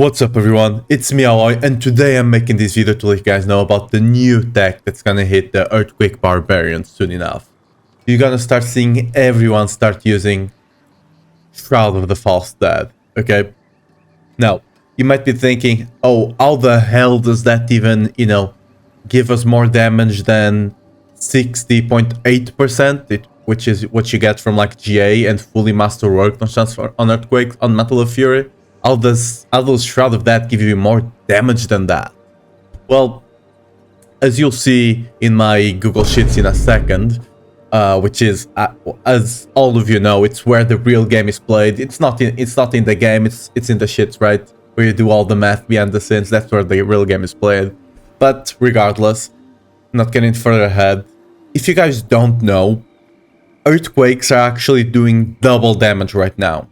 What's up everyone, it's me Alloy, and today I'm making this video to let you guys know about the new tech that's gonna hit the Earthquake Barbarian soon enough. You're gonna start seeing everyone start using Shroud of the False Dead, okay? Now, you might be thinking, oh, how the hell does that even, give us more damage than 60.8%, which is what you get from like GA and fully masterwork on Earthquake, on Mantle of Fury? How does Shroud of that give you more damage than that? Well, as you'll see in my Google Sheets in a second, which is, as all of you know, it's where the real game is played. It's not in the game. It's in the shits, right? Where you do all the math behind the scenes. That's where the real game is played. But regardless, not getting further ahead. If you guys don't know, Earthquakes are actually doing double damage right now.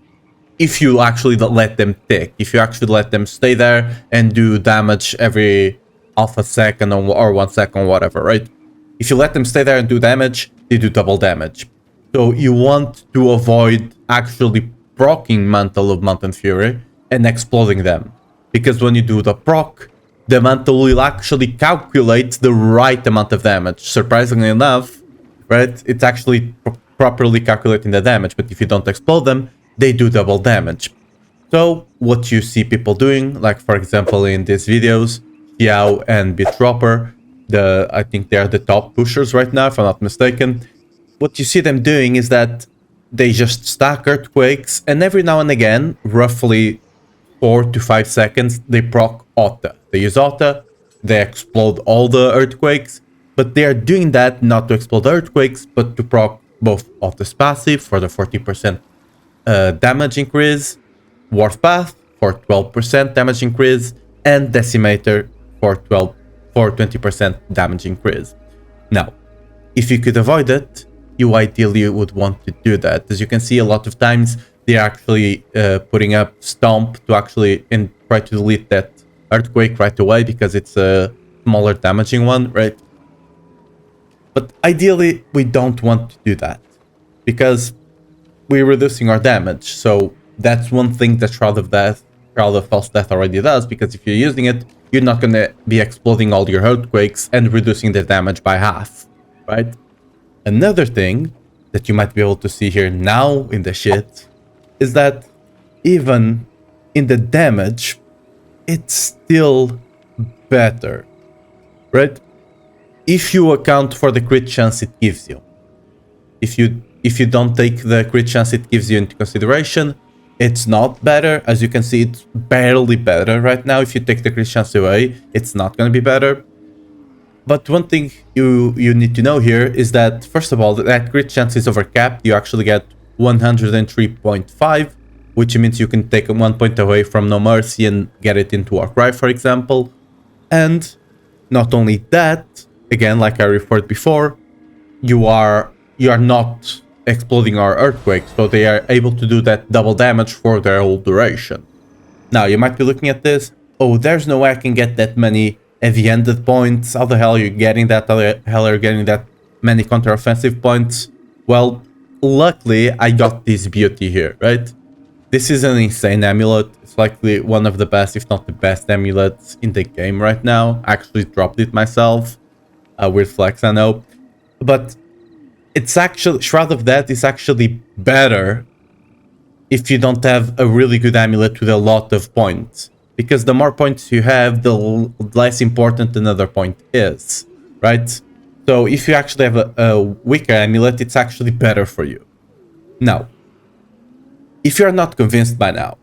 If you actually let them tick, if you actually let them stay there and do damage every half a second or 1 second, whatever, right? If you let them stay there and do damage, they do double damage. So you want to avoid actually proccing Mantle of Mountain Fury and exploding them. Because when you do the proc, the Mantle will actually calculate the right amount of damage. Surprisingly enough, right? It's actually properly calculating the damage, but if you don't explode them, they do double damage. So what you see people doing, like for example in these videos, Xiao and Bitropper, I think they are the top pushers right now, if I'm not mistaken. What you see them doing is that they just stack Earthquakes, and every now and again, roughly 4 to 5 seconds, they proc Auto. They use Auto, they explode all the Earthquakes, but they are doing that not to explode Earthquakes, but to proc both Auto's passive for the 40% damage increase, Wharf Path for 12% damage increase, and Decimator for 20% damage increase. Now, if you could avoid it, you ideally would want to do that. As you can see, a lot of times they're actually putting up Stomp to actually try to delete that Earthquake right away because it's a smaller damaging one, right? But ideally, we don't want to do that because we're reducing our damage. So that's one thing that Shroud of False Death already does, because if you're using it, you're not going to be exploding all your Earthquakes and reducing the damage by half, right? Another thing that you might be able to see here now in the shit is that even in the damage, it's still better, right? If you account for the crit chance it gives you. If you don't take the crit chance it gives you into consideration, it's not better. As you can see, it's barely better right now. If you take the crit chance away, it's not going to be better. But one thing you need to know here is that, first of all, that crit chance is overcapped. You actually get 103.5, which means you can take 1 point away from No Mercy and get it into Warcry, for example. And not only that, again, like I referred before, you are not exploding our Earthquakes, so they are able to do that double damage for their whole duration. Now, you might be looking at this, oh, there's no way I can get that many heavy-handed points. How the hell are you getting that? How the hell are you getting that many counter-offensive points? Well, luckily, I got this beauty here, right? This is an insane amulet. It's likely one of the best, if not the best amulets in the game right now. I actually dropped it myself. Weird flex, I know. But it's actually, Shroud of Death is actually better if you don't have a really good amulet with a lot of points. Because the more points you have, the less important another point is, right? So if you actually have a weaker amulet, it's actually better for you. Now, if you're not convinced by now,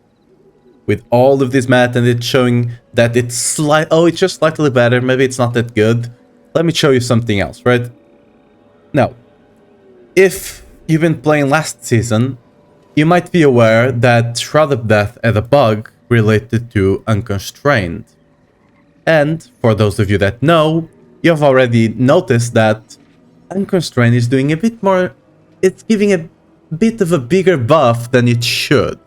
with all of this math and it's showing that it's it's just slightly better, maybe it's not that good, let me show you something else, right? Now, if you've been playing last season, you might be aware that Shroud of Death had a bug related to Unconstrained. And for those of you that know, you've already noticed that Unconstrained is doing a bit more, it's giving a bit of a bigger buff than it should.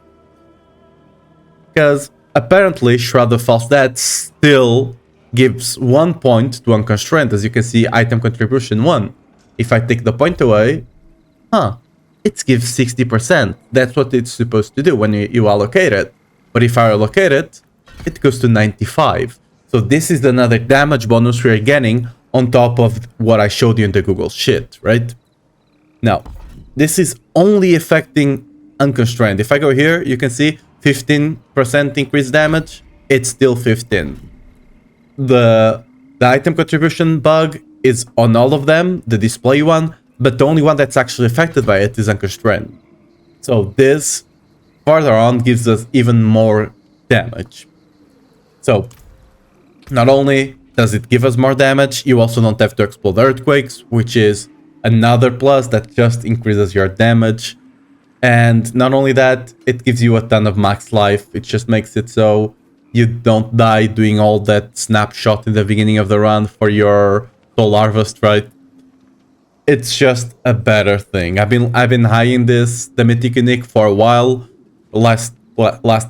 Because apparently Shroud of False Death still gives 1 point to Unconstrained. As you can see, item contribution 1. If I take the point away, it gives 60%. That's what it's supposed to do when you allocate it. But if I allocate it, it goes to 95. So this is another damage bonus we are getting on top of what I showed you in the Google Sheet, right? Now, this is only affecting unconstrained. If I go here, you can see 15% increased damage. It's still 15. The item contribution bug is on all of them, the display one, but the only one that's actually affected by it is unconstrained. So this further on gives us even more damage. So not only does it give us more damage, you also don't have to explode earthquakes, which is another plus that just increases your damage. And not only that, it gives you a ton of max life. It just makes it so you don't die doing all that snapshot in the beginning of the run for your soul harvest, right? It's just a better thing. I've been eyeing the Mythic unique for a while. Last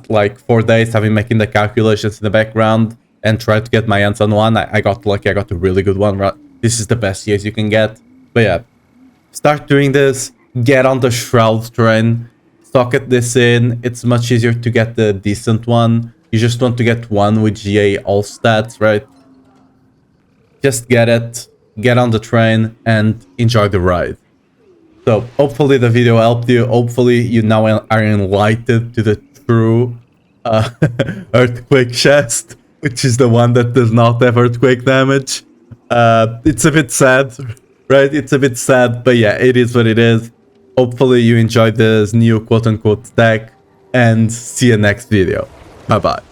like 4 days, I've been making the calculations in the background and tried to get my hands on one. I got lucky. I got a really good one. Right? This is the best CS you can get. But yeah, start doing this. Get on the Shroud train. Socket this in. It's much easier to get the decent one. You just want to get one with GA all stats, right? Just get it. Get on the train and enjoy the ride. So hopefully the video helped you. Hopefully you now are enlightened to the true earthquake chest, which is the one that does not have earthquake damage. It's a bit sad, right? It's a bit sad, but yeah, it is what it is. Hopefully you enjoyed this new quote-unquote stack, and see you next video. Bye-bye.